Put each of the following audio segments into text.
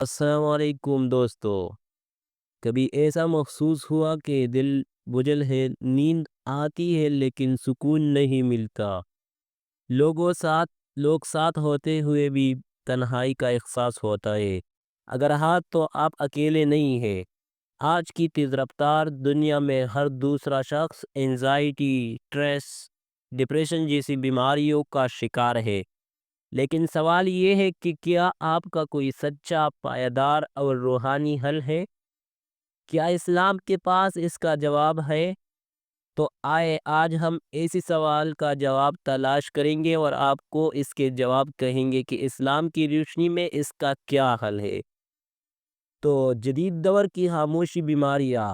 السلام علیکم دوستو، کبھی ایسا محسوس ہوا کہ دل بجھل ہے، نیند آتی ہے لیکن سکون نہیں ملتا؟ لوگ ساتھ ہوتے ہوئے بھی تنہائی کا احساس ہوتا ہے۔ اگر ہاں تو آپ اکیلے نہیں ہیں۔ آج کی تیز رفتار دنیا میں ہر دوسرا شخص انزائٹی، سٹریس، ڈپریشن جیسی بیماریوں کا شکار ہے۔ لیکن سوال یہ ہے کہ کیا آپ کا کوئی سچا، پائیدار اور روحانی حل ہے؟ کیا اسلام کے پاس اس کا جواب ہے؟ تو آئے آج ہم اسی سوال کا جواب تلاش کریں گے اور آپ کو اس کے جواب کہیں گے کہ اسلام کی روشنی میں اس کا کیا حل ہے۔ تو جدید دور کی خاموشی بیماریاں۔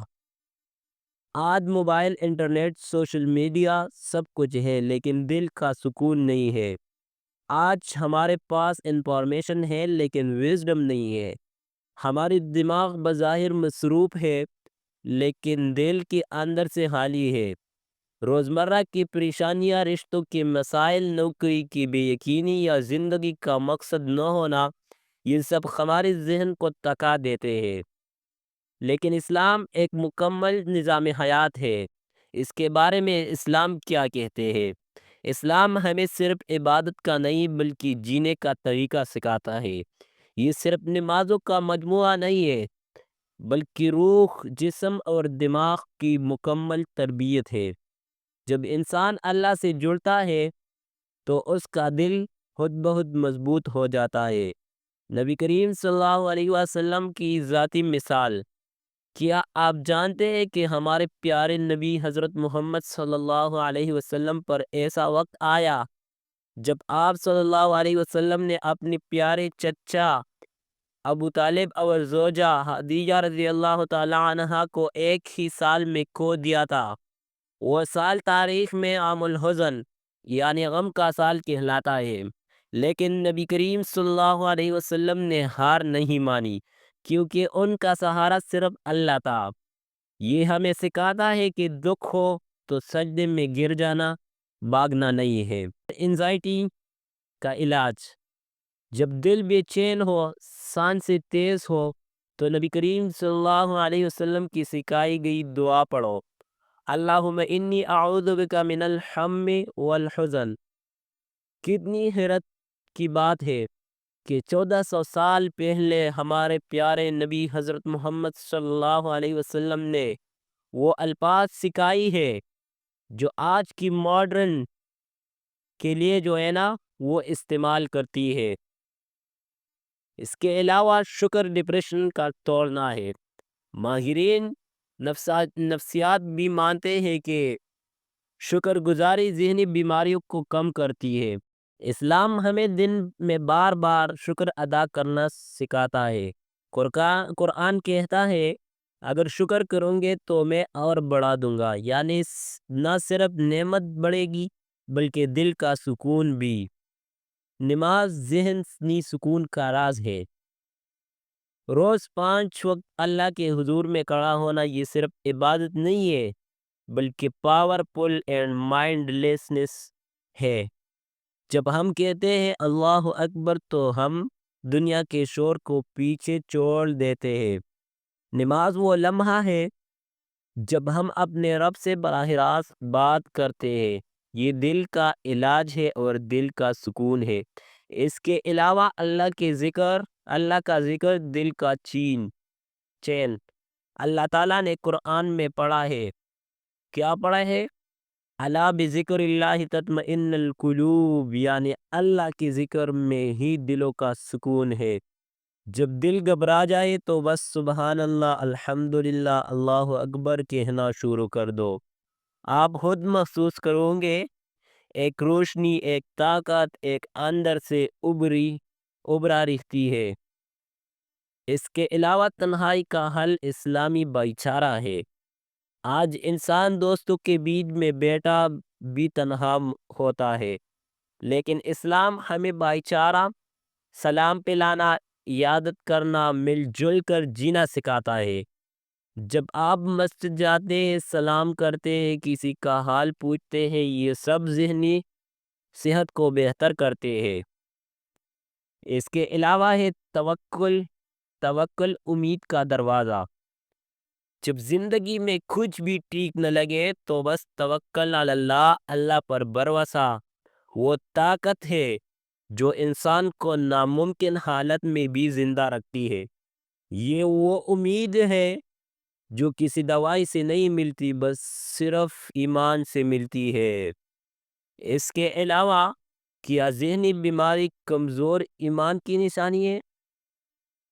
آج موبائل، انٹرنیٹ، سوشل میڈیا سب کچھ ہے لیکن دل کا سکون نہیں ہے۔ آج ہمارے پاس انفارمیشن ہے لیکن وزڈم نہیں ہے۔ ہماری دماغ بظاہر مصروف ہے لیکن دل کے اندر سے خالی ہے۔ روزمرہ کی پریشانیاں، رشتوں کے مسائل، نوکری کی بے یقینی یا زندگی کا مقصد نہ ہونا، یہ سب ہمارے ذہن کو تھکا دیتے ہیں۔ لیکن اسلام ایک مکمل نظام حیات ہے۔ اس کے بارے میں اسلام کیا کہتے ہیں؟ اسلام ہمیں صرف عبادت کا نہیں بلکہ جینے کا طریقہ سکھاتا ہے۔ یہ صرف نمازوں کا مجموعہ نہیں ہے بلکہ روح، جسم اور دماغ کی مکمل تربیت ہے۔ جب انسان اللہ سے جڑتا ہے تو اس کا دل خود بخود مضبوط ہو جاتا ہے۔ نبی کریم صلی اللہ علیہ وسلم کی ذاتی مثال۔ کیا آپ جانتے ہیں کہ ہمارے پیارے نبی حضرت محمد صلی اللہ علیہ وسلم پر ایسا وقت آیا جب آپ صلی اللہ علیہ وسلم نے اپنے پیارے چچا ابو طالب اور زوجہ خدیجہ رضی اللہ تعالی عنہا کو ایک ہی سال میں کھو دیا تھا۔ وہ سال تاریخ میں عام الحزن یعنی غم کا سال کہلاتا ہے۔ لیکن نبی کریم صلی اللہ علیہ وسلم نے ہار نہیں مانی کیونکہ ان کا سہارا صرف اللہ تھا۔ یہ ہمیں سکھاتا ہے کہ دکھ ہو تو سجدے میں گر جانا، بھاگنا نہیں ہے۔ انزائٹی کا علاج۔ جب دل بے چین ہو، سانسیں تیز ہو تو نبی کریم صلی اللہ علیہ وسلم کی سکھائی گئی دعا پڑھو، اللہم انی اعوذ بک من الہم والحزن۔ کتنی حیرت کی بات ہے کہ 1400 سال پہلے ہمارے پیارے نبی حضرت محمد صلی اللہ علیہ وسلم نے وہ الفاظ سکھائی ہے جو آج کی ماڈرن کے لیے جو ہے نا وہ استعمال کرتی ہے۔ اس کے علاوہ شکر ڈپریشن کا توڑنا ہے۔ ماہرین نفسیات بھی مانتے ہیں کہ شکر گزاری ذہنی بیماریوں کو کم کرتی ہے۔ اسلام ہمیں دن میں بار بار شکر ادا کرنا سکھاتا ہے۔ قرآن کہتا ہے اگر شکر کرو گے تو میں اور بڑھا دوں گا، یعنی نہ صرف نعمت بڑھے گی بلکہ دل کا سکون بھی۔ نماز ذہنی سکون کا راز ہے۔ روز 5 وقت اللہ کے حضور میں کھڑا ہونا یہ صرف عبادت نہیں ہے بلکہ پاورفل اینڈ مائنڈ لیسنس ہے۔ جب ہم کہتے ہیں اللہ اکبر تو ہم دنیا کے شور کو پیچھے چھوڑ دیتے ہیں۔ نماز وہ لمحہ ہے جب ہم اپنے رب سے براہ راست بات کرتے ہیں۔ یہ دل کا علاج ہے اور دل کا سکون ہے۔ اس کے علاوہ اللہ کا ذکر دل کا چین۔ اللہ تعالیٰ نے قرآن میں پڑھا ہے، کیا پڑھا ہے؟ الا بذکر اللہ تطمئن القلوب، یعنی اللہ کے ذکر میں ہی دلوں کا سکون ہے۔ جب دل گھبرا جائے تو بس سبحان اللہ، الحمدللہ، اللہ اکبر کہنا شروع کر دو۔ آپ خود محسوس کرو گے ایک روشنی، ایک طاقت ایک اندر سے ابھرا رہتی ہے۔ اس کے علاوہ تنہائی کا حل اسلامی بھائی چارہ ہے۔ آج انسان دوستوں کے بیچ میں بیٹھا بھی تنہا ہوتا ہے، لیکن اسلام ہمیں بھائی چارہ، سلام پلانا، عیادت کرنا، مل جل کر جینا سکھاتا ہے۔ جب آپ مسجد جاتے ہیں، سلام کرتے ہیں، کسی کا حال پوچھتے ہیں، یہ سب ذہنی صحت کو بہتر کرتے ہیں۔ اس کے علاوہ ہے توکل توکل امید کا دروازہ۔ جب زندگی میں کچھ بھی ٹھیک نہ لگے تو بس توکل علی اللہ، اللہ پر بھروسہ وہ طاقت ہے جو انسان کو ناممکن حالت میں بھی زندہ رکھتی ہے۔ یہ وہ امید ہے جو کسی دوائی سے نہیں ملتی، بس صرف ایمان سے ملتی ہے۔ اس کے علاوہ کیا ذہنی بیماری کمزور ایمان کی نشانی ہے؟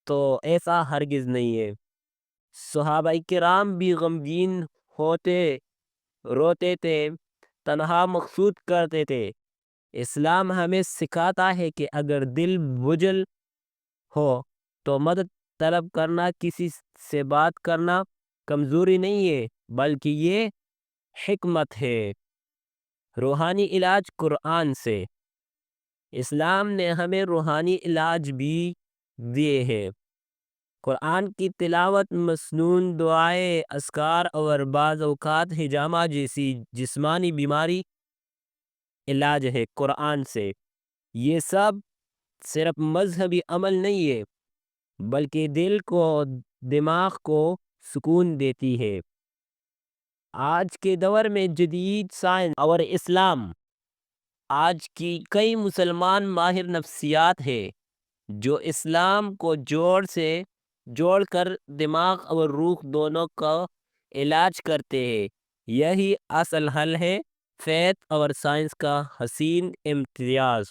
تو ایسا ہرگز نہیں ہے۔ صحابہ کرام بھی غمگین ہوتے، روتے تھے، تنہا مقصود کرتے تھے۔ اسلام ہمیں سکھاتا ہے کہ اگر دل بجھل ہو تو مدد طلب کرنا، کسی سے بات کرنا کمزوری نہیں ہے بلکہ یہ حکمت ہے۔ روحانی علاج قرآن سے۔ اسلام نے ہمیں روحانی علاج بھی دیے ہیں۔ قرآن کی تلاوت، مسنون دعائیں، اذکار اور بعض اوقات حجامہ جیسی جسمانی بیماری علاج ہے قرآن سے۔ یہ سب صرف مذہبی عمل نہیں ہے بلکہ دل کو، دماغ کو سکون دیتی ہے۔ آج کے دور میں جدید سائنس اور اسلام، آج کی کئی مسلمان ماہر نفسیات ہیں جو اسلام کو جوڑ کر دماغ اور روح دونوں کا علاج کرتے ہیں۔ یہی اصل حل ہے، فیض اور سائنس کا حسین امتزاج۔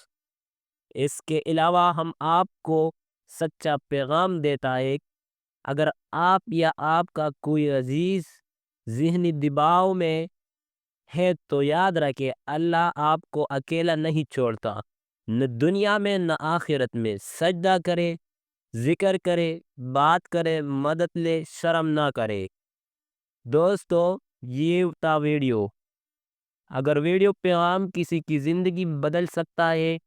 اس کے علاوہ ہم آپ کو سچا پیغام دیتا ہے، اگر آپ یا آپ کا کوئی عزیز ذہنی دباؤ میں ہے تو یاد رکھے، اللہ آپ کو اکیلا نہیں چھوڑتا، نہ دنیا میں نہ آخرت میں۔ سجدہ کرے، ذکر کرے، بات کرے، مدد لے، شرم نہ کرے۔ دوستو، یہ تھا ویڈیو۔ اگر ویڈیو پیغام کسی کی زندگی بدل سکتا ہے،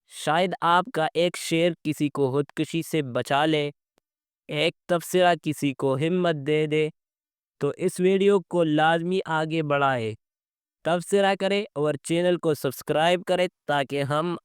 شاید آپ کا ایک شیئر کسی کو خودکشی سے بچا لے، ایک تبصرہ کسی کو ہمت دے دے، تو اس ویڈیو کو لازمی آگے بڑھائے، تبصرہ کرے اور چینل کو سبسکرائب کرے تاکہ ہم